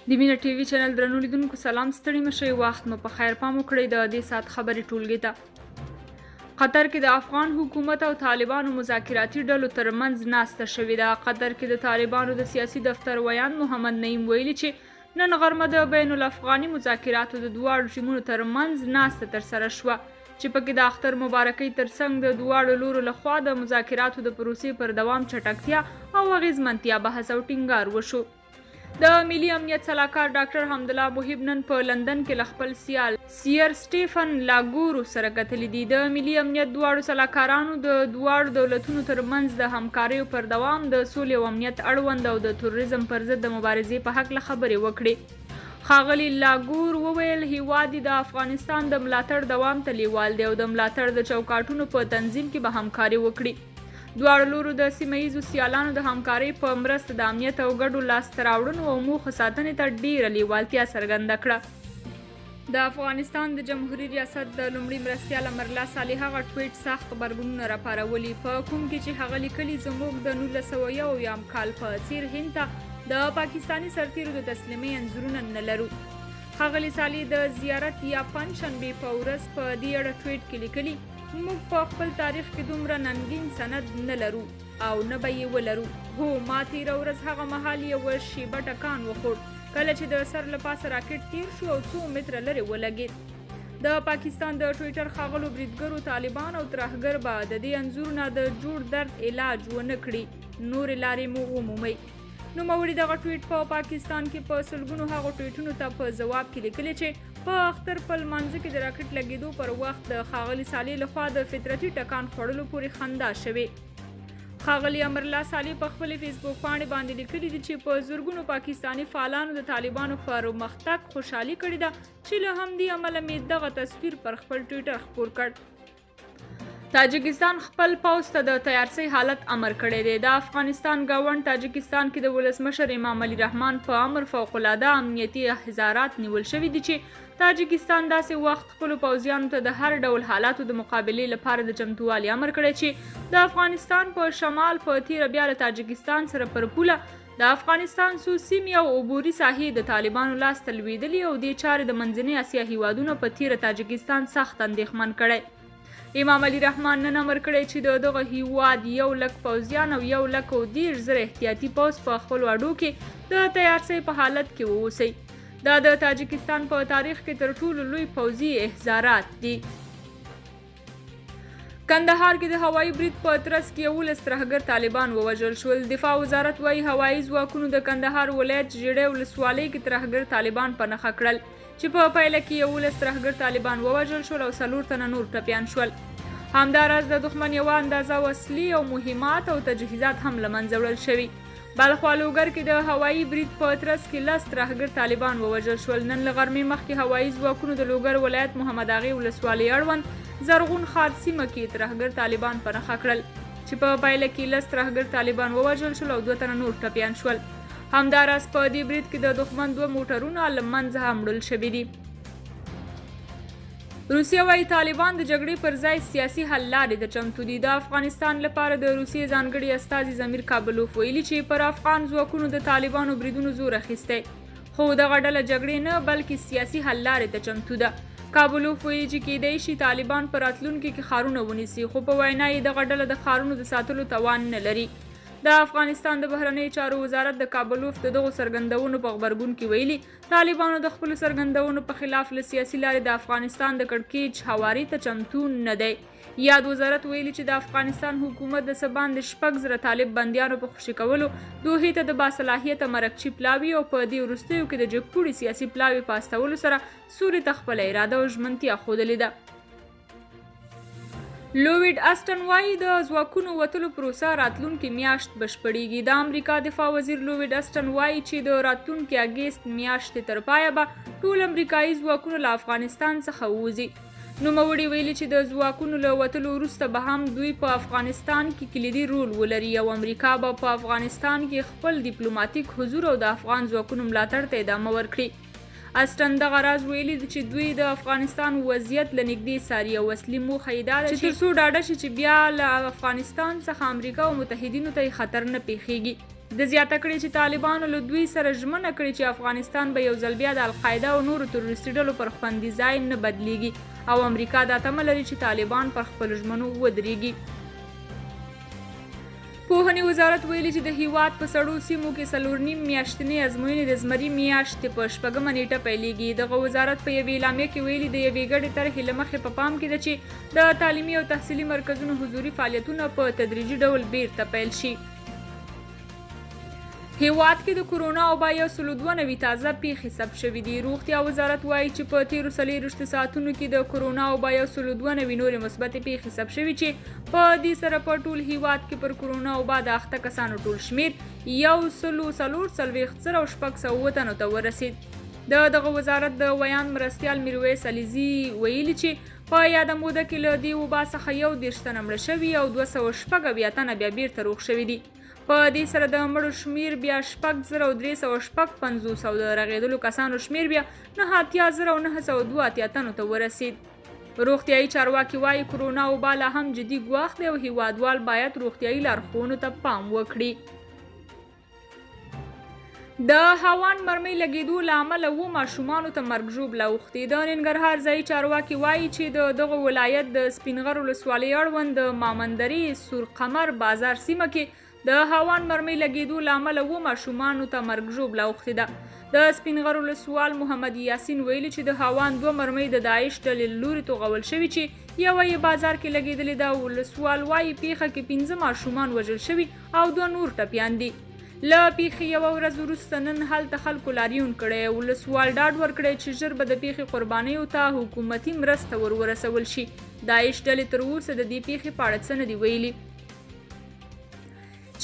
د مینه ټي وي چینل درنو لیدونکو سلام، ستړي مشئ، وخت مو په خیر. پام وکړئ د دې ساعت خبرې ټولګي ته. قطر کې د افغان حکومت او طالبانو مذاکراتي ډلو ترمنځ ناسته شوې ده. قطر کې د طالبانو د سیاسي دفتر ویان محمد نعیم ویلي چې نن غرمه د بین الافغاني مذاکراتو د دواړو ټیمونو ترمنځ ناسته ترسره شوه چې پکې د اختر مبارکۍ ترڅنګ د دواړو لورو لخوا د مذاکراتو د پروسې پر دوام چټکتیا او اغیزمنتیا بحث او ټینګار وشو. د ملي امنیت سلاکار ډاکټر حمدالله محب نن په لندن کې له خپل سیال سیر سټیفن لاګورو سره کتلي دي. د ملي امنیت دواړو سلاکارانو د دواړو دولتونو ترمنځ د همکاریو پر دوام د سولې او امنیت اړوند او د تروریزم پر ضد د مبارزې په هکله خبرې وکړې. ښاغلي لاګور وویل هیواد د افغانستان د ملاتړ دوام ته لیوال دی او د ملاتړ د چوکاټونو په تنظیم کې به همکاري وکړي. دواړو لورو د سیمه ییزو سیالانو د همکارۍ په مرسته د امنیت او ګډو لاسته راوړنو او موخو ساتنې ته ډیره لیوالتیا څرګنده کړه. د افغانستان د جمهوریت ریاست د لومړي مرستیال امرالله صالح هغه ټویټ سخت غبرګونونه راپارولي په کوم کې چې هغه لیکلي زموږ د 1901 کال په څیر هند ته د پاکستاني سرتیرو د تسلیمۍ انځورونه نه لرو. ښاغلي صالح د زیارت یا پنجشنبې په ورځ په دې اړه ټویټ کې لیکلي موږ په خپل تاریخ کې دومره ننګین سند نه لرو او نه به یې ولرو. هو، ما تېره ورځ هغه مهال یوه شیبه ټکان وخوړ کله چې د سر له پاسه راکټ تیر شو او 2 متره لرې ولګېد. د پاکستان د ټویټر ښاغلو بریدګرو طالبان او ترهګر به د دې انځورونه د جوړ درد علاج ونه کړي، نورې لارې مو ومومئ. نوموړي دغه ټویټ په پاکستان کې په سلګونو هغو ټویټونو ته په ځواب کې لیکلي چې په اختر په لمانځه کې د راکټ لګېدو پر وخت د ښاغلي صالح لخوا د فطرتي ټکان خوړلو پورې خندا شوې. ښاغلي امرالله صالح په خپلې فیسبوک پاڼې باندې لیکلي دي چې په زرګونو پاکستاني فعالانو د طالبانو پر مختګ خوشحالي کړې ده چې له همدې امله مې دغه تصویر پر خپل ټویټر خپور کړ. تاجکستان خپل پوځ ته د تیارسۍ حالت امر کړی دی. د افغانستان ګاونډ تاجکستان کې د ولسمشر امام علي رحمان په امر فوق العاده امنیتي احزارات نیول شوي دي چې تاجکستان داسې وخت خپلو پوځیانو ته د هر ډول حالاتو د مقابلې لپاره د چمتووالي امر کړی چې د افغانستان په شمال په تیره بیا له تاجکستان سره پر پوله د افغانستان څو سیمې او عبوري ساحې د طالبانو لاسته لوېدلي او دې چارې د منځنۍ اسیا هیوادونو په تیره تاجکستان سخت اندېښمن کړی. امام علي رحمان نن امر کړی چې د دغه هیواد 100,000 پوځیان او 1,10,000 احتیاطي پوځ په خپلو اډو کې د تیارسۍ په حالت کې ووسئ. دا د تاجکستان په تاریخ کې تر ټولو لوی پوځي احزارات دي. کندهار کې د هوایي برید په ترڅ کې 11 ترهګر طالبان ووژل شول. دفاع وزارت وایي هوایي ځواکونو د کندهار ولایت ژیړۍ ولسوالۍ کې ترهګر طالبان په نښه کړل چې په پایله کې 11 ترهګر طالبان ووژل شول او 4 تنه نور ټپیان شول. همداراز د دښمن یوه اندازه وسلې او مهمات او تجهیزات هم له منځه وړل شوي. بلخ لوګر کې د هوایي برید په ترڅ کې 10 ترهګر طالبان ووژل شول. نن له غرمې مخکې هوایي ځواکونو د لوګر ولایت محمد اغې ولسوالۍ اړوند زرغون ښار سیمه کې ترهګر طالبان په نښه کړل چې په پایله کې 10 ترهګر طالبان ووژل شول او 2 تنه نور ټپیان شول. همداراز په دې برید کې د دښمن 2 موټرونه له منځه هم وړل شوي دي. روسیه وايي طالبان د جګړې پر ځای سیاسي حل لارې ته چمتو دي. د افغانستان لپاره د روسیې ځانګړي استازي ضمیر کابلوف ویلي چې پر افغان ځواکونو د طالبانو بریدونو زور اخیستی، خو دغه ډله جګړې نه بلکې سیاسي حل لارې ته چمتو ده. کابلوف ویلي چې کیدای شي طالبان په راتلونکي کې ښارونه ونیسي، خو په وینا یې دغه ډله د ښارونو د ساتلو توان نه لري. د افغانستان د بهرنیو چارو وزارت د کابلوف د دغو څرګندونو په غبرګون کې ویلي طالبانو د خپلو څرګندونو په خلاف له سیاسي لارې د افغانستان د کړکېچ هواري ته چمتو نه دی. یاد وزارت ویلي چې د افغانستان حکومت د څه باندې 6,000 طالب بندیانو په خوشي کولو دوحې ته د باصلاحیته مرکچي پلاوي او په دې وروستیو کې د جګپوړي سیاسي پلاوي په استولو سره سولې ته خپله اراده او ژمنتیا ښودلې ده. لوید اسټن وایي د ځواکونو وتلو پروسه راتلونکې میاشت بشپړېږي. د امریکا دفاع وزیر لوید اسټن وایي چې د راتلونکې اګست میاشتې تر پایه به ټول امریکایي ځواکونه له افغانستان څخه ووځي. نوموړي ویلي چې د ځواکونو له وتلو وروسته به هم دوی په افغانستان کې کلیدي رول ولري او امریکا به په افغانستان کې خپل ډیپلوماټیک حضور او د افغان ځواکونو ملاتړ ته ادامه ورکړي. اسټن دغه راز ویلي دي چې دوی د افغانستان وضعیت له نږدې څاري او اصلي موخه یې دا ده چې تر څو ډاډه شي چې بیا له افغانستان څخه امریکا او متحدینو ته خطر نه پیښیږي. د زیاته کړې چې طالبانو له دوی سره ژمنه کړې چې افغانستان به یو ځل بیا د القاعده او نورو تروریستي ډلو پر خوندي ځای نه بدلیږي او امریکا دا تمه لري چې طالبان پر خپلو ژمنو ودرېږي. پوهنې وزارت ویلي چې د هیواد په سړو سیمو کې 4.5 میاشتنۍ ازموینې د زمري میاشتې په 6مه نیټه پیلیږي. دغه وزارت په یوې اعلامیه کې ویلي د یوې ګډې طرحې له مخې په پام کې ده چې د تعلیمي او تحصیلي مرکزونو حضوري فعالیتونه په تدریجي ډول بیرته پیل شي. هیواد کې د کرونا وبا 192 تازه پیښې ثبت شوي دي. روغتیا وزارت وایي چې په تیرو 24 ساعتونو کې د کرونا وبا 192 نورې مثبتې پیښې ثبت شوي چې په دې سره په ټول هیواد کې پر کرونا وبا د اخته کسانو ټول شمیر 144,600 تنو ته ورسید. دغه وزارت د ویان مرستیال میرویس علیزي ویلي چې په یاده موده کې له دې وبا څخه 110 تنه مړه شوي او 206 تنه بیا بیرته روغ شوي دي. په دې سره د مړو شمیر بیا 6,355 او د رغېدلو کسانو شمیر بیا 9,902 تنو ته ورسید. روغتیايي چارواکي وایي کرونا وبا لا هم جدي ګواښ دی او هیوادوال باید روغتیايي لارښوونو ته پام وکړي. د هاوان مرمۍ لګېدو له امله 7 ماشومانو ته مرګ ژوبله اوښتې. د ننګرهار ځایي چارواکي وایي چې دغه ولایت د سپینغر ولسوالۍ اړوند د مامندرې سورقمر بازار سیمه کې د هاوان مرمۍ لګېدو له امله 7 ماشومانو ته مرګ ژوبله اوښتې ده. د سپینغر ولسوال محمد یاسین ویلي چې د هاوان 2 مرمۍ د داعش ډلې لوري توغول شوي چې یوه یې بازار کې لګېدلې ده. ولسوال وایي پیښه کې 15 ماشومان وژل شوي او 2 نور ټپیان دي. له پیښې یوه ورځ وروسته نن هلته خلکو لاریون کړی. ولسوال ډاډ ورکړی چې ژر به د پیښې قربانیو ته حکومتي مرسته ورسول شي. داعش ډلې تر اوسه د دې پیښې په اړه څه نه دي ویلي.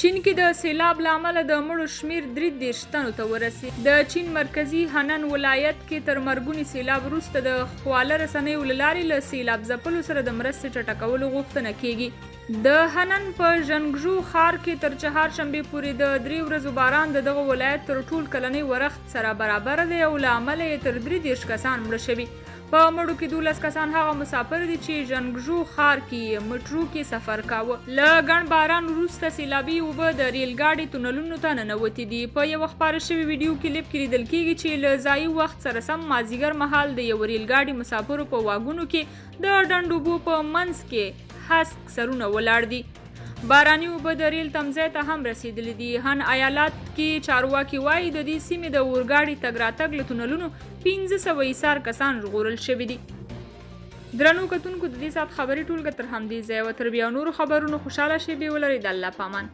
چین کې د سیلاب له امله د مړو شمیر 33 تنو ته ورسید. د چین مرکزي هنن ولایت کې تر مرګوني سیلاب وروسته د خواله رسنیو له لارې له سیلاب ځپلو سره د مرستې چټکولو غوښتنه کیږي. د هنن په ژنګژو ښار کې تر چهارشنبې پورې د 3 ورځو باران دغه ولایت تر ټول کلنۍ ورښت سره برابر دی او له امله یې تر 33 کسان مړه شوي. په مړو کې 12 کسان هغه مسافر دي چې ژنګژو ښار کې مټرو کې سفر کاوه. له ګڼ باران وروسته سیلابي اوبه د ریل ګاډي تونلونو ته ننوتې دي. په یوه خپاره شوي ویډیو کلیپ کې لیدل کیږي چې له ځایي وخت سره سم مازدیګر مهال د یو ریل ګاډي مسافرو په واګونو کې د ډنډ اوبو په منځ کې هسک سرونه ولاړ دي. باراني اوبه د ریل تمځای ته هم رسیدلې دي. هن ایالات کې چارواکي وایي د دې سیمې د اورګاډي تګ راتګ له تونلونو 1500 ایسار کسان ژغورل شوي دي. درنو کتونکو د دې ساعت خبري ټولګه تر همدې ځایه وه. تر بیا نورو خبرونو خوشحاله شئ. بې ولرئ د الله په امان.